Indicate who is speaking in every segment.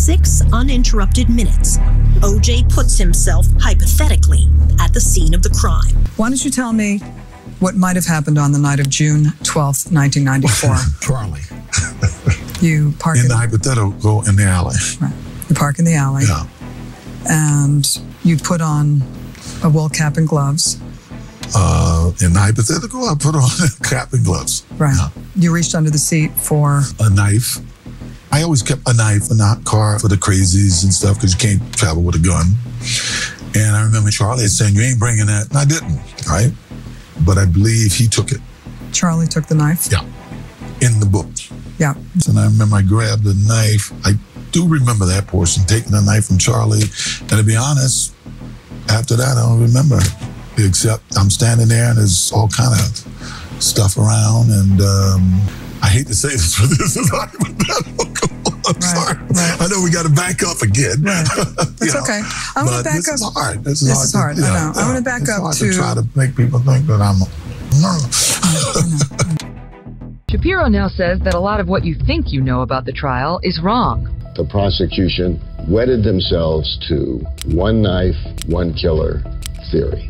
Speaker 1: 6 uninterrupted minutes, O.J. puts himself, hypothetically, at the scene of the crime.
Speaker 2: Why don't you tell me what might have happened on the night of June 12th, 1994?
Speaker 3: Charlie.
Speaker 2: You park
Speaker 3: in the hypothetical in the alley.
Speaker 2: Right. You park in the alley.
Speaker 3: Yeah.
Speaker 2: And you put on a wool cap and gloves.
Speaker 3: In the hypothetical, I put on a cap and gloves.
Speaker 2: Right.
Speaker 3: Yeah.
Speaker 2: You reached under the seat for?
Speaker 3: A knife. I always kept a knife in the car for the crazies and stuff because you can't travel with a gun. And I remember Charlie saying, "You ain't bringing that." And I didn't, right? But I believe he took it. Charlie took the knife? Yeah. In the book. Yeah. And I remember I grabbed the knife. I do remember that portion, taking the knife from Charlie. And to be honest, after that, I don't remember. Except I'm standing there and there's all kind of stuff around. And I hate to say this, but this is hypothetical. I'm sorry. Right. I know we got to back up again. Right. It's okay. I want to back up. This is hard. This is hard. I know. I want to back up to try to make people think that I'm
Speaker 4: Shapiro now says that a lot of what you think you know about the trial is wrong.
Speaker 5: The prosecution wedded themselves to one knife, one killer theory.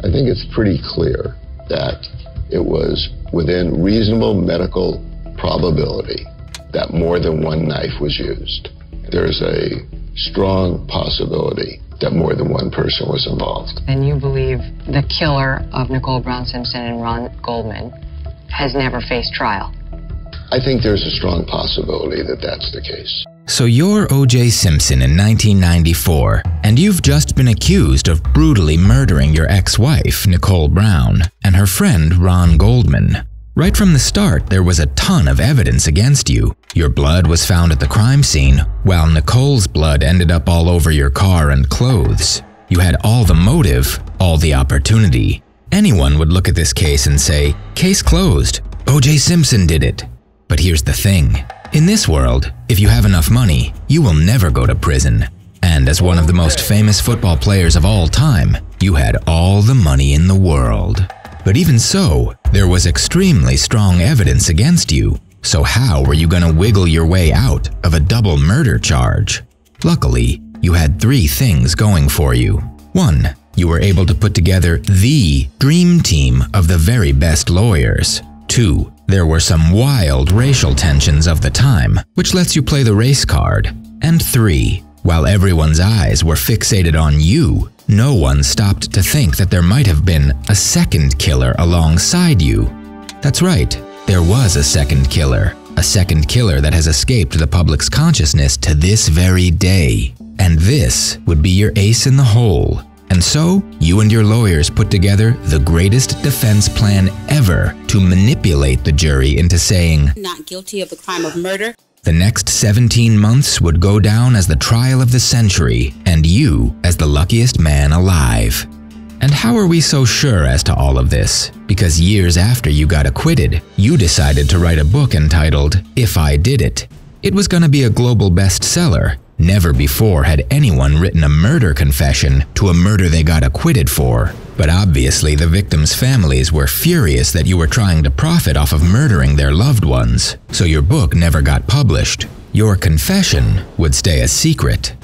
Speaker 5: I think it's pretty clear that it was within reasonable medical probability that more than one knife was used. There's a strong possibility that more than one person was involved.
Speaker 6: And you believe the killer of Nicole Brown Simpson and Ron Goldman has never faced trial?
Speaker 5: I think there's a strong possibility that that's the case.
Speaker 7: So you're O.J. Simpson in 1994, and you've just been accused of brutally murdering your ex-wife, Nicole Brown, and her friend, Ron Goldman. Right from the start, there was a ton of evidence against you. Your blood was found at the crime scene, while Nicole's blood ended up all over your car and clothes. You had all the motive, all the opportunity. Anyone would look at this case and say, "Case closed. O.J. Simpson did it." But here's the thing. In this world, if you have enough money, you will never go to prison. And as one of the most famous football players of all time, you had all the money in the world. But even so, there was extremely strong evidence against you. So how were you gonna wiggle your way out of a double murder charge? Luckily, you had 3 things going for you. 1, you were able to put together the dream team of the very best lawyers. 2, there were some wild racial tensions of the time, which lets you play the race card. And 3, while everyone's eyes were fixated on you, no one stopped to think that there might have been a second killer alongside you. That's right, there was a second killer that has escaped the public's consciousness to this very day. And this would be your ace in the hole. And so, you and your lawyers put together the greatest defense plan ever to manipulate the jury into saying,
Speaker 8: "Not guilty of the crime of murder."
Speaker 7: The next 17 months would go down as the trial of the century, and you as the luckiest man alive. And how are we so sure as to all of this? Because years after you got acquitted, you decided to write a book entitled, "If I Did It." It was gonna be a global bestseller. Never before had anyone written a murder confession to a murder they got acquitted for. But obviously the victims' families were furious that you were trying to profit off of murdering their loved ones, so your book never got published. Your confession would stay a secret.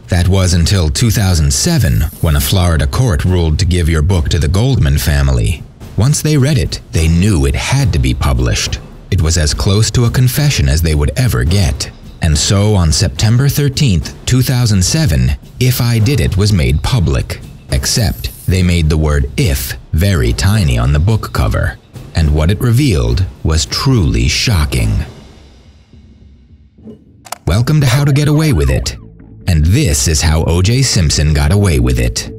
Speaker 7: That was until 2007, when a Florida court ruled to give your book to the Goldman family. Once they read it, they knew it had to be published. It was as close to a confession as they would ever get. And so on September 13th, 2007, If I Did It was made public. Except they made the word "if" very tiny on the book cover. And what it revealed was truly shocking. Welcome to How to Get Away With It. And this is how O.J. Simpson got away with it.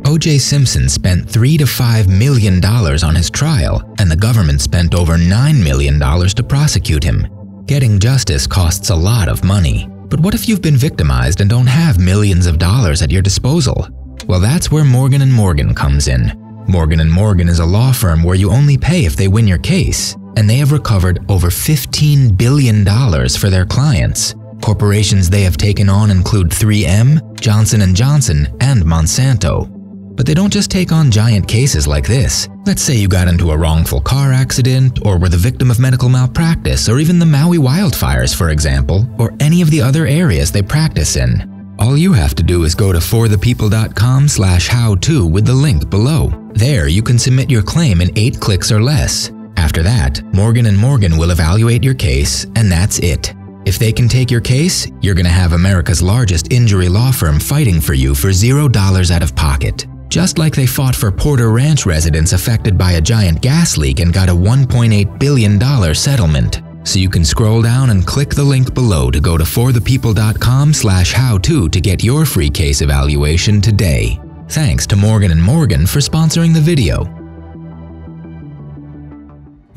Speaker 7: O.J. Simpson spent $3 to $5 million on his trial, and the government spent over $9 million to prosecute him. Getting justice costs a lot of money. But what if you've been victimized and don't have millions of dollars at your disposal? Well, that's where Morgan & Morgan comes in. Morgan & Morgan is a law firm where you only pay if they win your case, and they have recovered over $15 billion for their clients. Corporations they have taken on include 3M, Johnson & Johnson, and Monsanto. But they don't just take on giant cases like this. Let's say you got into a wrongful car accident, or were the victim of medical malpractice, or even the Maui wildfires, for example, or any of the other areas they practice in. All you have to do is go to forthepeople.com/how-to with the link below. There you can submit your claim in 8 clicks or less. After that, Morgan & Morgan will evaluate your case, and that's it. If they can take your case, you're gonna have America's largest injury law firm fighting for you for $0 out of pocket. Just like they fought for Porter Ranch residents affected by a giant gas leak and got a $1.8 billion settlement. So you can scroll down and click the link below to go to forthepeople.com/how-to to get your free case evaluation today. Thanks to Morgan & Morgan for sponsoring the video.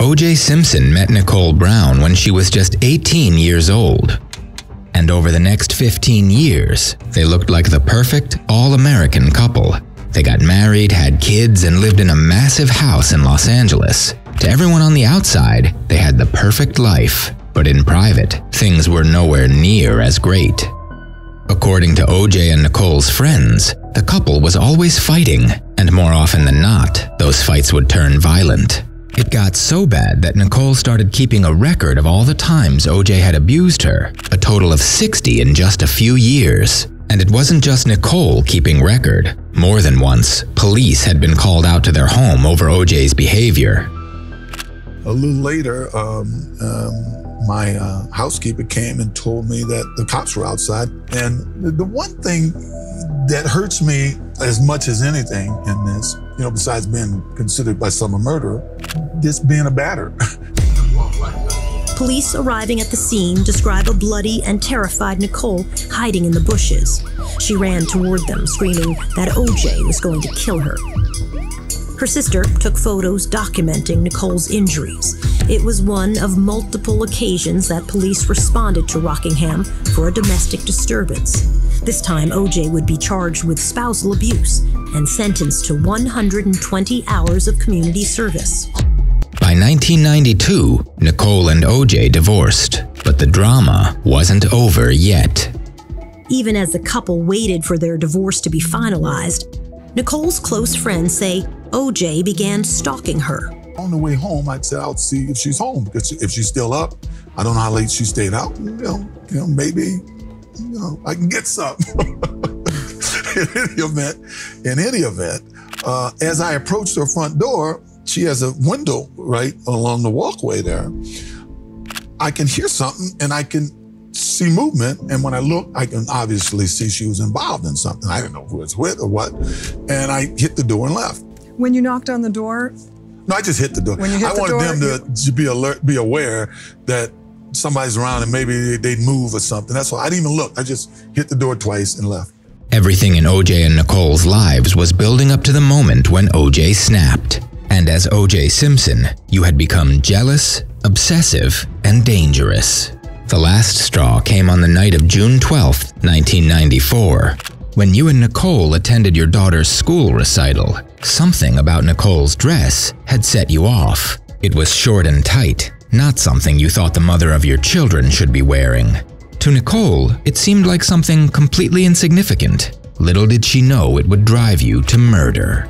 Speaker 7: O.J. Simpson met Nicole Brown when she was just 18 years old. And over the next 15 years, they looked like the perfect all-American couple. They got married, had kids, and lived in a massive house in Los Angeles. To everyone on the outside, they had the perfect life. But in private, things were nowhere near as great. According to O.J. and Nicole's friends, the couple was always fighting, and more often than not, those fights would turn violent. It got so bad that Nicole started keeping a record of all the times O.J. had abused her, a total of 60 in just a few years. And it wasn't just Nicole keeping record. More than once, police had been called out to their home over O.J.'s behavior.
Speaker 3: A little later, my housekeeper came and told me that the cops were outside. And the one thing that hurts me as much as anything in this, besides being considered by some a murderer, this being a batterer.
Speaker 1: Police arriving at the scene describe a bloody and terrified Nicole hiding in the bushes. She ran toward them, screaming that O.J. was going to kill her. Her sister took photos documenting Nicole's injuries. It was one of multiple occasions that police responded to Rockingham for a domestic disturbance. This time, O.J. would be charged with spousal abuse and sentenced to 120 hours of community service.
Speaker 7: By 1992, Nicole and O.J. divorced, but the drama wasn't over yet.
Speaker 1: Even as the couple waited for their divorce to be finalized, Nicole's close friends say O.J. began stalking her.
Speaker 3: On the way home, I'd say, I'll see if she's home, because if she's still up, I don't know how late she stayed out, maybe, I can get something. In any event, as I approached her front door, she has a window right along the walkway there. I can hear something and I can see movement. And when I look, I can obviously see she was involved in something. I didn't know who it's with or what. And I hit the door and left.
Speaker 2: When you knocked on the door?
Speaker 3: No, I just hit the door.
Speaker 2: When you hit
Speaker 3: I wanted them to be alert, be aware that somebody's around and maybe they'd move or something. That's why I didn't even look. I just hit the door twice and left.
Speaker 7: Everything in O.J. and Nicole's lives was building up to the moment when O.J. snapped. And as O.J. Simpson, you had become jealous, obsessive, and dangerous. The last straw came on the night of June 12, 1994. When you and Nicole attended your daughter's school recital, something about Nicole's dress had set you off. It was short and tight, not something you thought the mother of your children should be wearing. To Nicole, it seemed like something completely insignificant. Little did she know it would drive you to murder.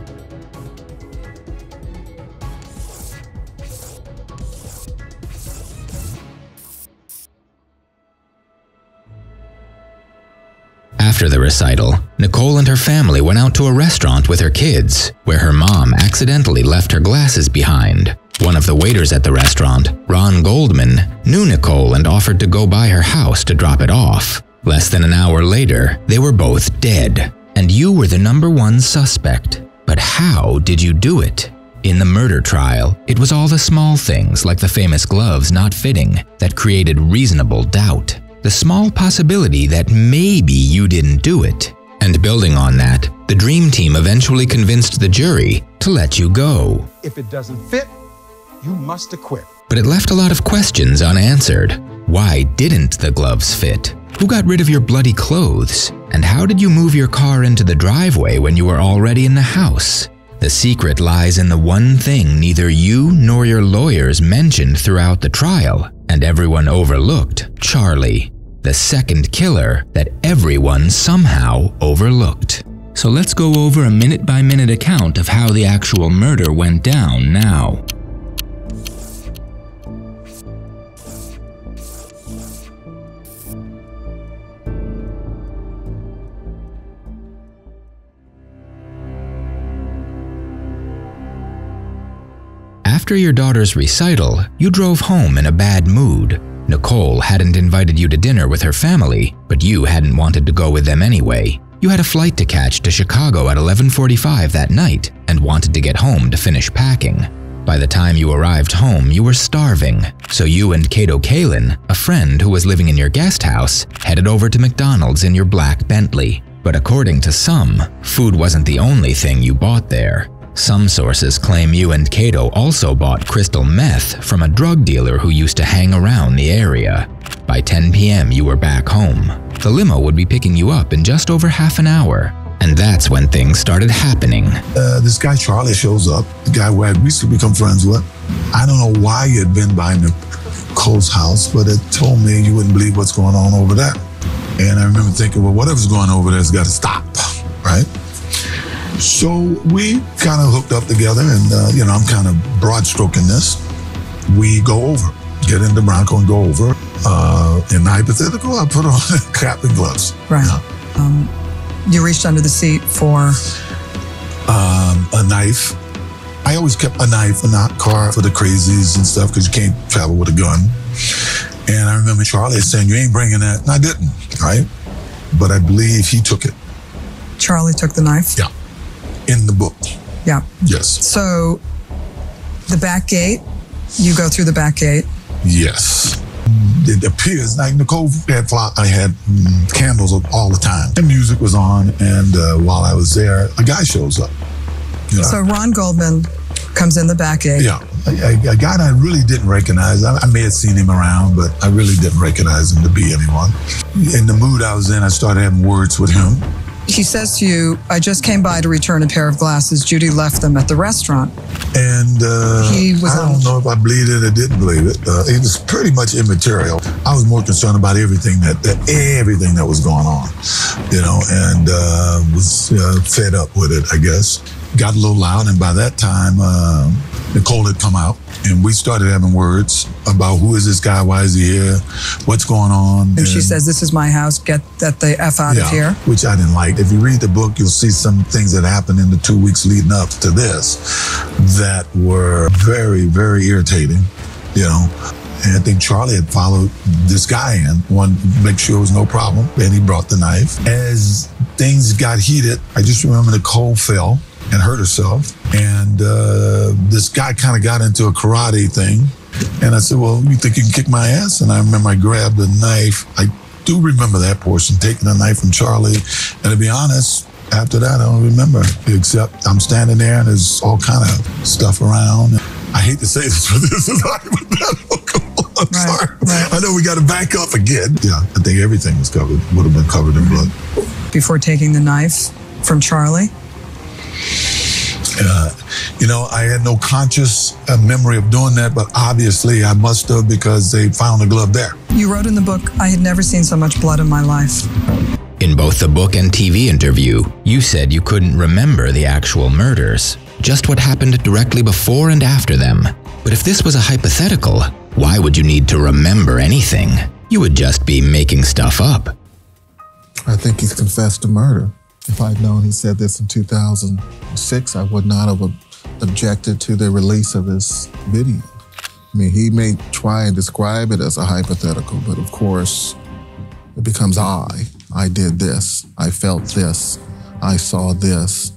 Speaker 7: After the recital, Nicole and her family went out to a restaurant with her kids, where her mom accidentally left her glasses behind. One of the waiters at the restaurant, Ron Goldman, knew Nicole and offered to go by her house to drop it off. Less than an hour later, they were both dead, and you were the #1 suspect. But how did you do it? In the murder trial, it was all the small things like the famous gloves not fitting that created reasonable doubt. The small possibility that maybe you didn't do it. And building on that, the dream team eventually convinced the jury to let you go.
Speaker 9: If it doesn't fit, you must acquit.
Speaker 7: But it left a lot of questions unanswered. Why didn't the gloves fit? Who got rid of your bloody clothes? And how did you move your car into the driveway when you were already in the house? The secret lies in the one thing neither you nor your lawyers mentioned throughout the trial, and everyone overlooked: Charlie. the second killer that everyone somehow overlooked. So let's go over a minute-by-minute account of how the actual murder went down now. After your daughter's recital, you drove home in a bad mood. Nicole hadn't invited you to dinner with her family, but you hadn't wanted to go with them anyway. You had a flight to catch to Chicago at 11:45 that night and wanted to get home to finish packing. By the time you arrived home, you were starving, so you and Cato Kalin, a friend who was living in your guest house, headed over to McDonald's in your black Bentley. But according to some, food wasn't the only thing you bought there. Some sources claim you and Cato also bought crystal meth from a drug dealer who used to hang around the area. By 10 p.m. you were back home. The limo would be picking you up in just over half an hour. And that's when things started happening.
Speaker 3: This guy Charlie shows up, the guy who I recently become friends with. I don't know why he had been by Nicole's house, but it told me you wouldn't believe what's going on over there. And I remember thinking, well, whatever's going on over there has got to stop, right? So we kind of hooked up together, and I'm kind of broad stroking this. We go over, get in the Bronco and go over. In the hypothetical, I put on a cap and gloves.
Speaker 2: Right. You reached under the seat for?
Speaker 3: A knife. I always kept a knife in the car for the crazies and stuff because you can't travel with a gun. And I remember Charlie saying, you ain't bringing that. And I didn't, right? But I believe he took it.
Speaker 2: Charlie took the knife?
Speaker 3: Yeah. In the book.
Speaker 2: Yeah.
Speaker 3: Yes.
Speaker 2: So the back gate, you go through the back gate?
Speaker 3: Yes. It appears like Nicole had candles all the time. And music was on, and while I was there, a guy shows up.
Speaker 2: So Ron Goldman comes in the back gate.
Speaker 3: Yeah, a guy that I really didn't recognize. I may have seen him around, but I really didn't recognize him to be anyone. In the mood I was in, I started having words with him.
Speaker 2: He says to you, I just came by to return a pair of glasses. Judy left them at the restaurant.
Speaker 3: And I don't know if I believed it or didn't believe it. It was pretty much immaterial. I was more concerned about everything that was going on, and was fed up with it, I guess. Got a little loud, and by that time, Nicole had come out, and we started having words about who is this guy, why is he here, what's going on.
Speaker 2: And she says, this is my house, get the F out of here.
Speaker 3: Which I didn't like. If you read the book, you'll see some things that happened in the 2 weeks leading up to this that were very, very irritating, And I think Charlie had followed this guy in, wanted to make sure it was no problem, and he brought the knife. As things got heated, I just remember Nicole fell and hurt herself. And this guy kind of got into a karate thing. And I said, well, you think you can kick my ass? And I remember I grabbed a knife. I do remember that portion, taking a knife from Charlie. And to be honest, after that, I don't remember, except I'm standing there and there's all kind of stuff around. I hate to say this, but this is hypothetical. I'm sorry. Right. I know we got to back up again. Yeah, I think everything was covered, would have been covered in blood.
Speaker 2: Before taking the knife from Charlie?
Speaker 3: I had no conscious memory of doing that, but obviously I must have, because they found the glove there.
Speaker 2: You wrote in the book, I had never seen so much blood in my life.
Speaker 7: In both the book and TV interview, you said you couldn't remember the actual murders, just what happened directly before and after them. But if this was a hypothetical, why would you need to remember anything? You would just be making stuff up.
Speaker 10: I think he's confessed to murder. If I'd known he said this in 2006, I would not have objected to the release of this video. I mean, he may try and describe it as a hypothetical, but of course, it becomes I did this, I felt this, I saw this.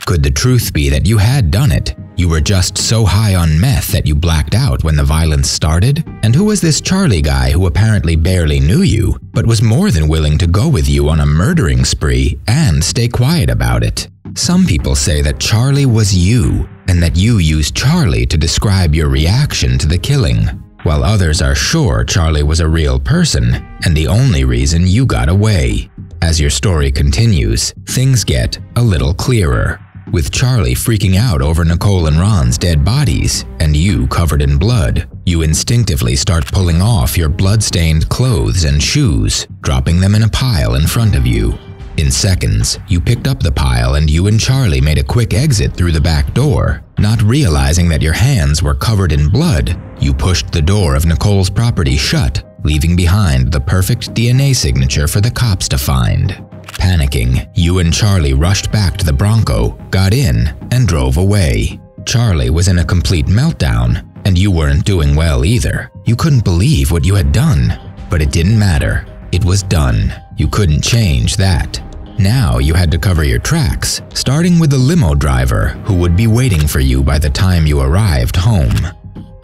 Speaker 7: Could the truth be that you had done it? You were just so high on meth that you blacked out when the violence started? And who was this Charlie guy who apparently barely knew you, but was more than willing to go with you on a murdering spree and stay quiet about it? Some people say that Charlie was you, and that you used Charlie to describe your reaction to the killing, while others are sure Charlie was a real person and the only reason you got away. As your story continues, things get a little clearer, with Charlie freaking out over Nicole and Ron's dead bodies and you covered in blood. You instinctively start pulling off your blood-stained clothes and shoes, dropping them in a pile in front of you. In seconds, you picked up the pile and you and Charlie made a quick exit through the back door. Not realizing that your hands were covered in blood, you pushed the door of Nicole's property shut, leaving behind the perfect DNA signature for the cops to find. Panicking, you and Charlie rushed back to the Bronco, got in, and drove away. Charlie was in a complete meltdown, and you weren't doing well either. You couldn't believe what you had done. But it didn't matter. It was done. You couldn't change that. Now you had to cover your tracks, starting with the limo driver who would be waiting for you by the time you arrived home.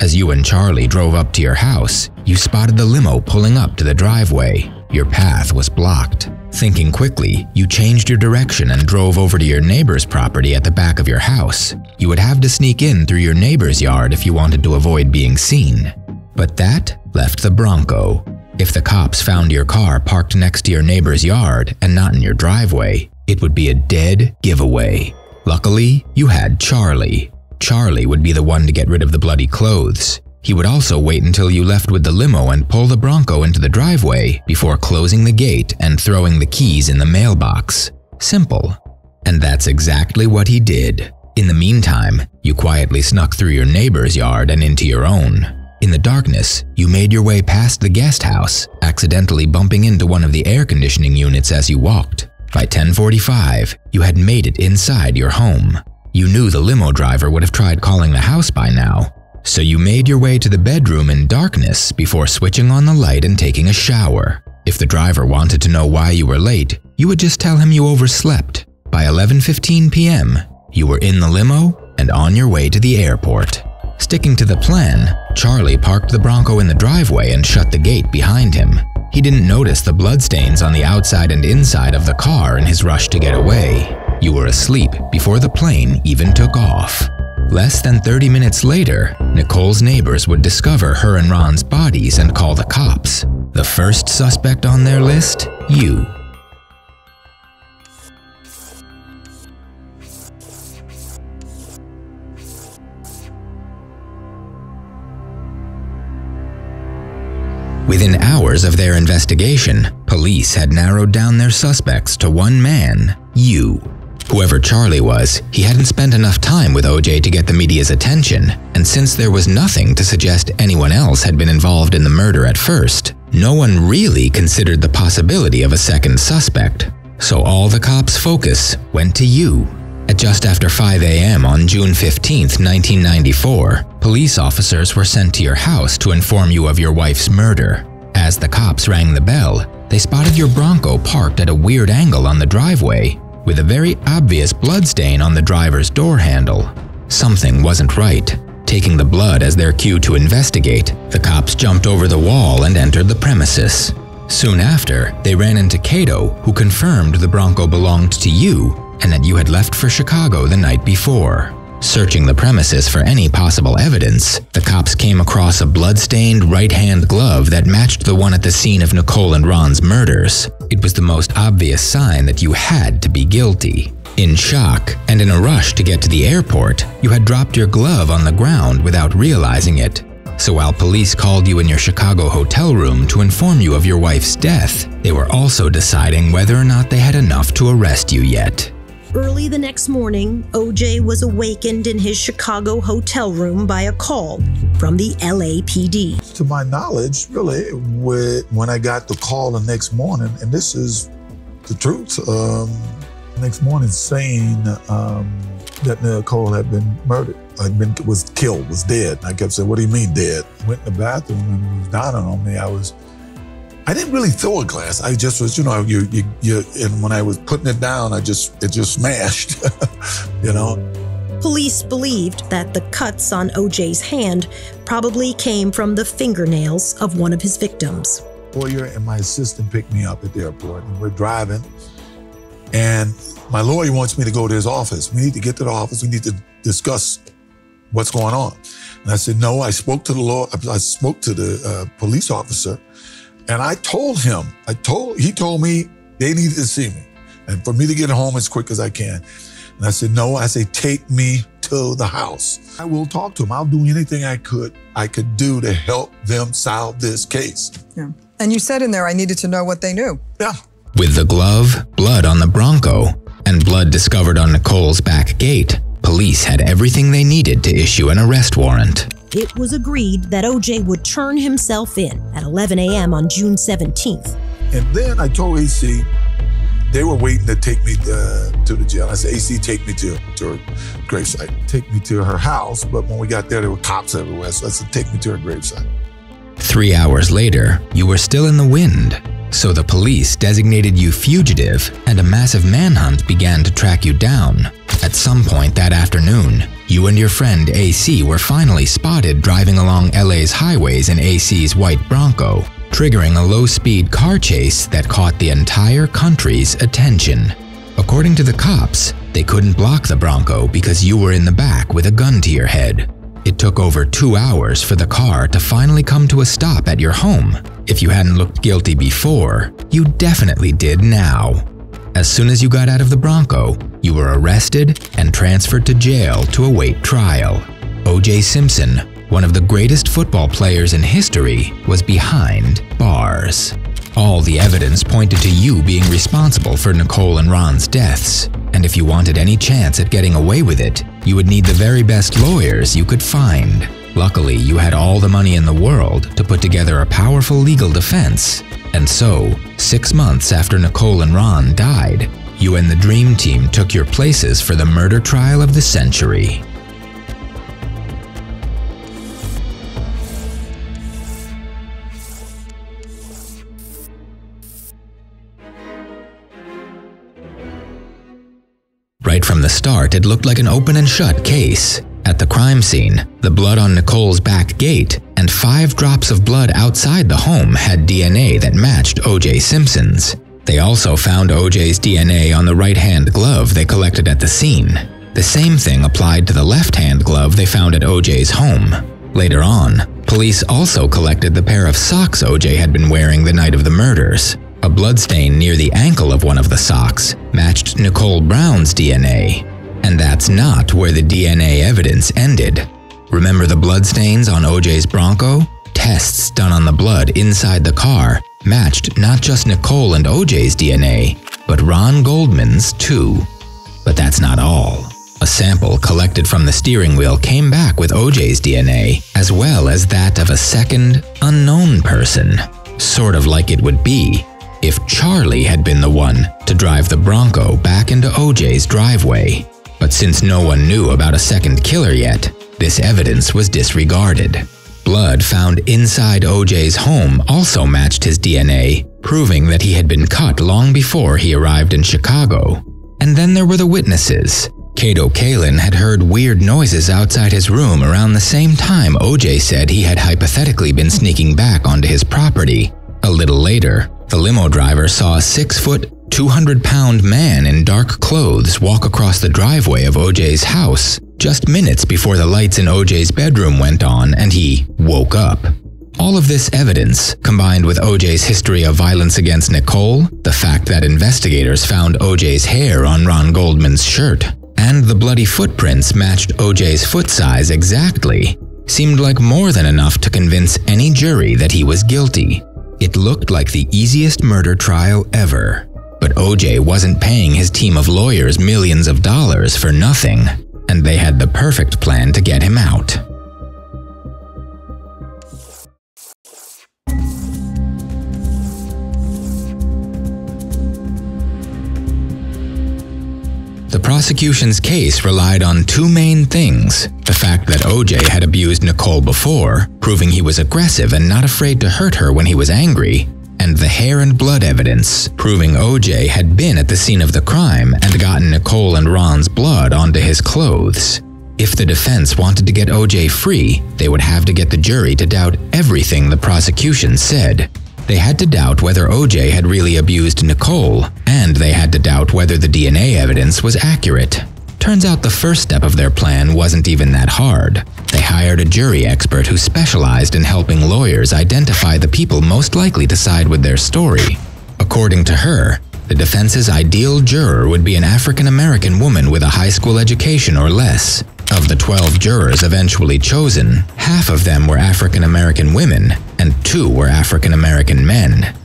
Speaker 7: As you and Charlie drove up to your house, you spotted the limo pulling up to the driveway. Your path was blocked. Thinking quickly, you changed your direction and drove over to your neighbor's property at the back of your house. You would have to sneak in through your neighbor's yard if you wanted to avoid being seen. But that left the Bronco. If the cops found your car parked next to your neighbor's yard and not in your driveway, it would be a dead giveaway. Luckily, you had Charlie. Charlie would be the one to get rid of the bloody clothes. He would also wait until you left with the limo and pull the Bronco into the driveway before closing the gate and throwing the keys in the mailbox. Simple. And that's exactly what he did. In the meantime, you quietly snuck through your neighbor's yard and into your own. In the darkness, you made your way past the guest house, accidentally bumping into one of the air conditioning units as you walked. By 10:45, you had made it inside your home. You knew the limo driver would have tried calling the house by now, so you made your way to the bedroom in darkness before switching on the light and taking a shower. If the driver wanted to know why you were late, you would just tell him you overslept. By 11:15 p.m., you were in the limo and on your way to the airport. Sticking to the plan, Charlie parked the Bronco in the driveway and shut the gate behind him. He didn't notice the bloodstains on the outside and inside of the car in his rush to get away. You were asleep before the plane even took off. Less than 30 minutes later, Nicole's neighbors would discover her and Ron's bodies and call the cops. The first suspect on their list? You. Within hours of their investigation, police had narrowed down their suspects to one man, you. Whoever Charlie was, he hadn't spent enough time with OJ to get the media's attention, and since there was nothing to suggest anyone else had been involved in the murder at first, no one really considered the possibility of a second suspect. So all the cops' focus went to you. At just after 5 a.m. on June 15, 1994, police officers were sent to your house to inform you of your wife's murder. As the cops rang the bell, they spotted your Bronco parked at a weird angle on the driveway, with a very obvious bloodstain on the driver's door handle. Something wasn't right. Taking the blood as their cue to investigate, the cops jumped over the wall and entered the premises. Soon after, they ran into Cato, who confirmed the Bronco belonged to you and that you had left for Chicago the night before. Searching the premises for any possible evidence, the cops came across a blood-stained right-hand glove that matched the one at the scene of Nicole and Ron's murders. It was the most obvious sign that you had to be guilty. In shock, and in a rush to get to the airport, you had dropped your glove on the ground without realizing it. So while police called you in your Chicago hotel room to inform you of your wife's death, they were also deciding whether or not they had enough to arrest you yet.
Speaker 1: Early the next morning, OJ was awakened in his Chicago hotel room by a call from the LAPD.
Speaker 3: To my knowledge, really, when I got the call the next morning, and this is the truth, next morning saying that Nicole had been murdered, was killed, was dead. I kept saying, "What do you mean dead?" Went in the bathroom and it was dawning on me. I didn't really throw a glass. I just was, and when I was putting it down, it just smashed,
Speaker 1: Police believed that the cuts on OJ's hand probably came from the fingernails of one of his victims.
Speaker 3: Lawyer and my assistant picked me up at the airport, and we're driving, and my lawyer wants me to go to his office. We need to get to the office. We need to discuss what's going on. And I said, no, I spoke to the police officer. And I told him, he told me they needed to see me and for me to get home as quick as I can. And I said, no, take me to the house. I will talk to them. I'll do anything I could do to help them solve this case.
Speaker 2: Yeah. And you said in there I needed to know what they knew.
Speaker 3: Yeah.
Speaker 7: With the glove, blood on the Bronco, and blood discovered on Nicole's back gate, police had everything they needed to issue an arrest warrant.
Speaker 1: It was agreed that OJ would turn himself in at 11 a.m. on June 17th.
Speaker 3: And then I told AC, they were waiting to take me to the jail. I said, AC, take me to her gravesite. Take me to her house, but when we got there were cops everywhere, so I said, take me to her gravesite.
Speaker 7: 3 hours later, you were still in the wind, so the police designated you fugitive and a massive manhunt began to track you down. At some point that afternoon, you and your friend AC were finally spotted driving along LA's highways in AC's white Bronco, triggering a low-speed car chase that caught the entire country's attention. According to the cops, they couldn't block the Bronco because you were in the back with a gun to your head. It took over 2 hours for the car to finally come to a stop at your home. If you hadn't looked guilty before, you definitely did now. As soon as you got out of the Bronco, you were arrested and transferred to jail to await trial. O.J. Simpson, one of the greatest football players in history, was behind bars. All the evidence pointed to you being responsible for Nicole and Ron's deaths, and if you wanted any chance at getting away with it, you would need the very best lawyers you could find. Luckily, you had all the money in the world to put together a powerful legal defense. And so, 6 months after Nicole and Ron died, you and the Dream Team took your places for the murder trial of the century. Right from the start, it looked like an open and shut case. At the crime scene, the blood on Nicole's back gate and 5 drops of blood outside the home had DNA that matched O.J. Simpson's. They also found O.J.'s DNA on the right-hand glove they collected at the scene. The same thing applied to the left-hand glove they found at O.J.'s home. Later on, police also collected the pair of socks O.J. had been wearing the night of the murders. A bloodstain near the ankle of one of the socks matched Nicole Brown's DNA. And that's not where the DNA evidence ended. Remember the bloodstains on O.J.'s Bronco? Tests done on the blood inside the car matched not just Nicole and O.J.'s DNA, but Ron Goldman's too. But that's not all. A sample collected from the steering wheel came back with O.J.'s DNA, as well as that of a second, unknown person. Sort of like it would be if Charlie had been the one to drive the Bronco back into O.J.'s driveway. But since no one knew about a second killer yet, this evidence was disregarded. Blood found inside O.J.'s home also matched his DNA, proving that he had been cut long before he arrived in Chicago. And then there were the witnesses. Cato Kalin had heard weird noises outside his room around the same time O.J. said he had hypothetically been sneaking back onto his property. A little later, the limo driver saw a 6-foot, 200-pound man in dark clothes walk across the driveway of O.J.'s house just minutes before the lights in O.J.'s bedroom went on and he woke up. All of this evidence, combined with O.J.'s history of violence against Nicole, the fact that investigators found O.J.'s hair on Ron Goldman's shirt, and the bloody footprints matched O.J.'s foot size exactly, seemed like more than enough to convince any jury that he was guilty. It looked like the easiest murder trial ever. But O.J. wasn't paying his team of lawyers millions of dollars for nothing, and they had the perfect plan to get him out. The prosecution's case relied on 2 main things: the fact that O.J. had abused Nicole before, proving he was aggressive and not afraid to hurt her when he was angry, and the hair and blood evidence, proving O.J. had been at the scene of the crime and gotten Nicole and Ron's blood onto his clothes. If the defense wanted to get O.J. free, they would have to get the jury to doubt everything the prosecution said. They had to doubt whether O.J. had really abused Nicole, and they had to doubt whether the DNA evidence was accurate. Turns out the first step of their plan wasn't even that hard. They hired a jury expert who specialized in helping lawyers identify the people most likely to side with their story. According to her, the defense's ideal juror would be an African-American woman with a high school education or less, Of the 12 jurors eventually chosen, half of them were African American women and 2 were African American men.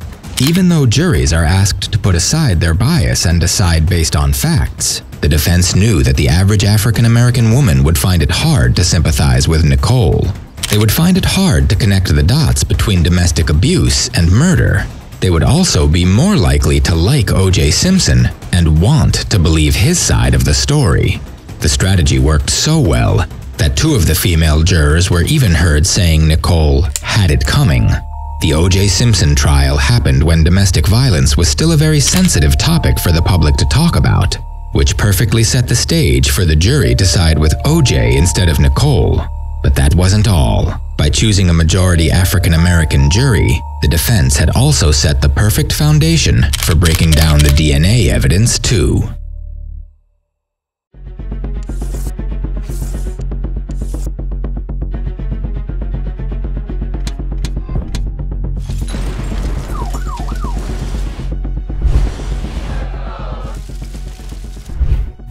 Speaker 7: Even though juries are asked to put aside their bias and decide based on facts, the defense knew that the average African American woman would find it hard to sympathize with Nicole. They would find it hard to connect the dots between domestic abuse and murder. They would also be more likely to like O.J. Simpson and want to believe his side of the story. The strategy worked so well that 2 of the female jurors were even heard saying Nicole had it coming. The O.J. Simpson trial happened when domestic violence was still a very sensitive topic for the public to talk about, which perfectly set the stage for the jury to side with O.J. instead of Nicole. But that wasn't all. By choosing a majority African American jury, the defense had also set the perfect foundation for breaking down the DNA evidence too.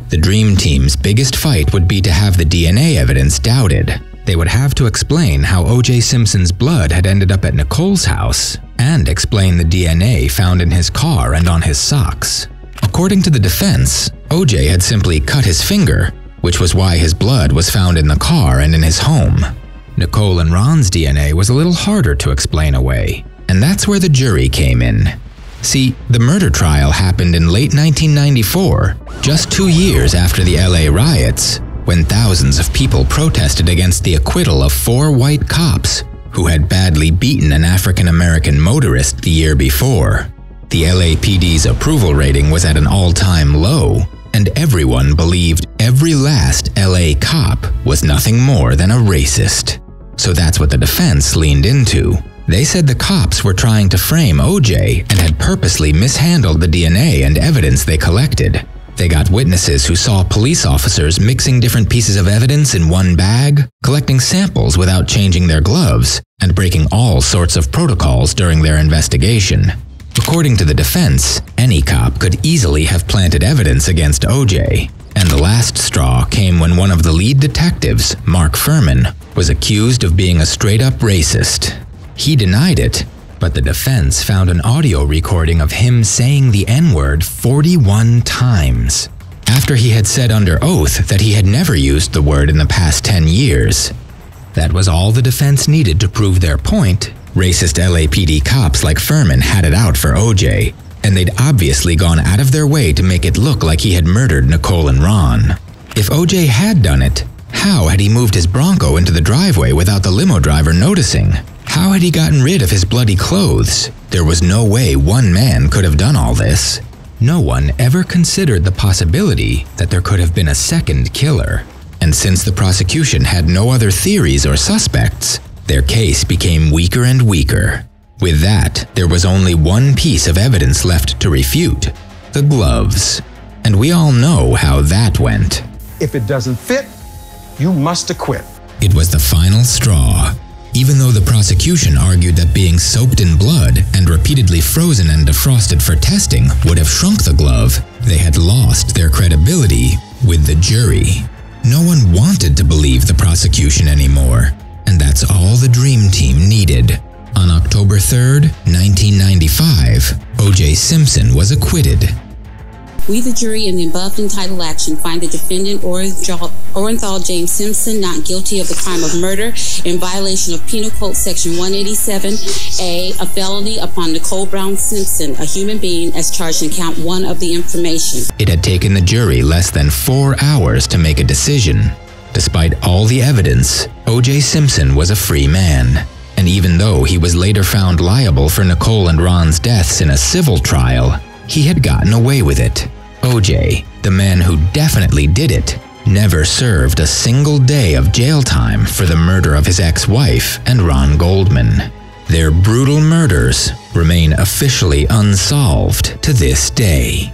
Speaker 7: The Dream Team's biggest fight would be to have the DNA evidence doubted. They would have to explain how O.J. Simpson's blood had ended up at Nicole's house, and explain the DNA found in his car and on his socks. According to the defense, O.J. had simply cut his finger, which was why his blood was found in the car and in his home. Nicole and Ron's DNA was a little harder to explain away, and that's where the jury came in. See, the murder trial happened in late 1994, just 2 years after the LA riots, when thousands of people protested against the acquittal of 4 white cops who had badly beaten an African American motorist the year before. The LAPD's approval rating was at an all-time low, and everyone believed every last LA cop was nothing more than a racist. So that's what the defense leaned into. They said the cops were trying to frame O.J. and had purposely mishandled the DNA and evidence they collected. They got witnesses who saw police officers mixing different pieces of evidence in one bag, collecting samples without changing their gloves, and breaking all sorts of protocols during their investigation. According to the defense, any cop could easily have planted evidence against O.J., and the last straw came when one of the lead detectives, Mark Furman, was accused of being a straight-up racist. He denied it, but the defense found an audio recording of him saying the N-word 41 times, after he had said under oath that he had never used the word in the past 10 years. That was all the defense needed to prove their point. Racist LAPD cops like Furman had it out for O.J., and they'd obviously gone out of their way to make it look like he had murdered Nicole and Ron. If O.J. had done it, how had he moved his Bronco into the driveway without the limo driver noticing? How had he gotten rid of his bloody clothes? There was no way one man could have done all this. No one ever considered the possibility that there could have been a second killer. And since the prosecution had no other theories or suspects, their case became weaker and weaker. With that, there was only one piece of evidence left to refute: the gloves. And we all know how that went.
Speaker 9: If it doesn't fit, you must acquit.
Speaker 7: It was the final straw. Even though the prosecution argued that being soaked in blood and repeatedly frozen and defrosted for testing would have shrunk the glove, they had lost their credibility with the jury. No one wanted to believe the prosecution anymore, and that's all the Dream Team needed. On October 3rd, 1995, O.J. Simpson was acquitted.
Speaker 8: We, the jury, in the above entitled action, find the defendant, Orenthal James Simpson, not guilty of the crime of murder in violation of Penal Code Section 187A, a felony upon Nicole Brown Simpson, a human being, as charged in Count 1 of the information.
Speaker 7: It had taken the jury less than 4 hours to make a decision. Despite all the evidence, O.J. Simpson was a free man. And even though he was later found liable for Nicole and Ron's deaths in a civil trial, he had gotten away with it. O.J., the man who definitely did it, never served a single day of jail time for the murder of his ex-wife and Ron Goldman. Their brutal murders remain officially unsolved to this day.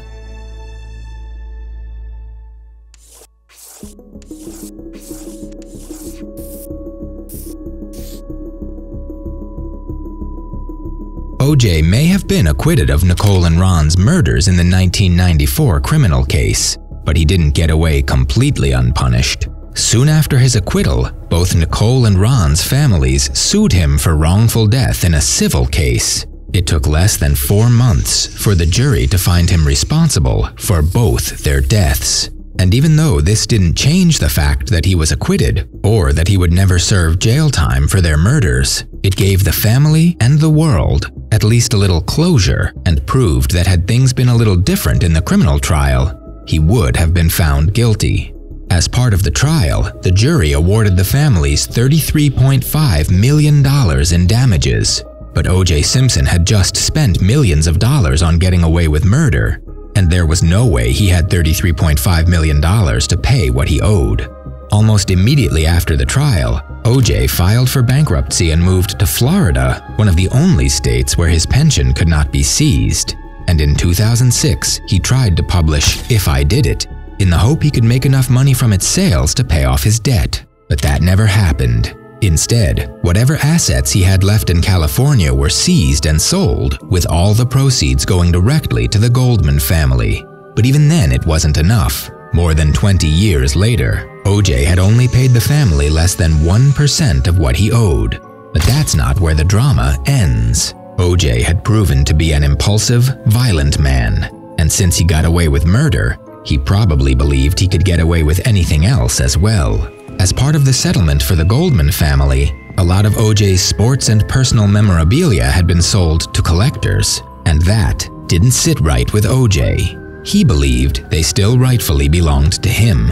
Speaker 7: O.J. may have been acquitted of Nicole and Ron's murders in the 1994 criminal case, but he didn't get away completely unpunished. Soon after his acquittal, both Nicole and Ron's families sued him for wrongful death in a civil case. It took less than 4 months for the jury to find him responsible for both their deaths. And even though this didn't change the fact that he was acquitted, or that he would never serve jail time for their murders, it gave the family and the world at least a little closure and proved that had things been a little different in the criminal trial, he would have been found guilty. As part of the trial, the jury awarded the families $33.5 million in damages. But O.J. Simpson had just spent millions of dollars on getting away with murder, and there was no way he had $33.5 million to pay what he owed. Almost immediately after the trial, O.J. filed for bankruptcy and moved to Florida, one of the only states where his pension could not be seized. And in 2006, he tried to publish If I Did It, in the hope he could make enough money from its sales to pay off his debt. But that never happened. Instead, whatever assets he had left in California were seized and sold, with all the proceeds going directly to the Goldman family. But even then, it wasn't enough. More than 20 years later, O.J. had only paid the family less than 1% of what he owed. But that's not where the drama ends. O.J. had proven to be an impulsive, violent man, and since he got away with murder, he probably believed he could get away with anything else as well. As part of the settlement for the Goldman family, a lot of O.J.'s sports and personal memorabilia had been sold to collectors, and that didn't sit right with O.J. He believed they still rightfully belonged to him.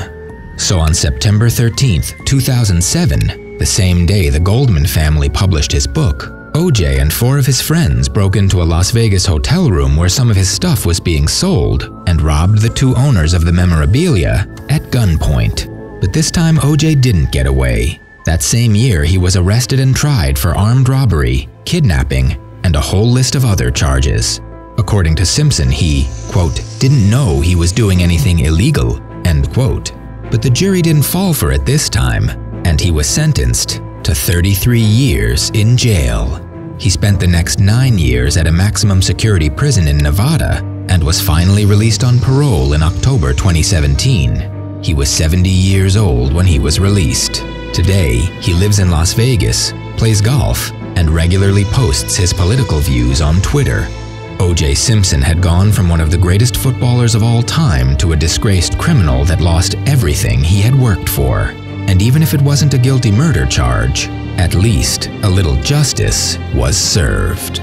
Speaker 7: So on September 13, 2007, the same day the Goldman family published his book, O.J. and 4 of his friends broke into a Las Vegas hotel room where some of his stuff was being sold and robbed the 2 owners of the memorabilia at gunpoint. But this time O.J. didn't get away. That same year, he was arrested and tried for armed robbery, kidnapping, and a whole list of other charges. According to Simpson, he, quote, didn't know he was doing anything illegal, end quote. But the jury didn't fall for it this time, and he was sentenced to 33 years in jail. He spent the next 9 years at a maximum security prison in Nevada and was finally released on parole in October 2017. He was 70 years old when he was released. Today, he lives in Las Vegas, plays golf, and regularly posts his political views on Twitter. O.J. Simpson had gone from one of the greatest footballers of all time to a disgraced criminal that lost everything he had worked for. And even if it wasn't a guilty murder charge, at least a little justice was served.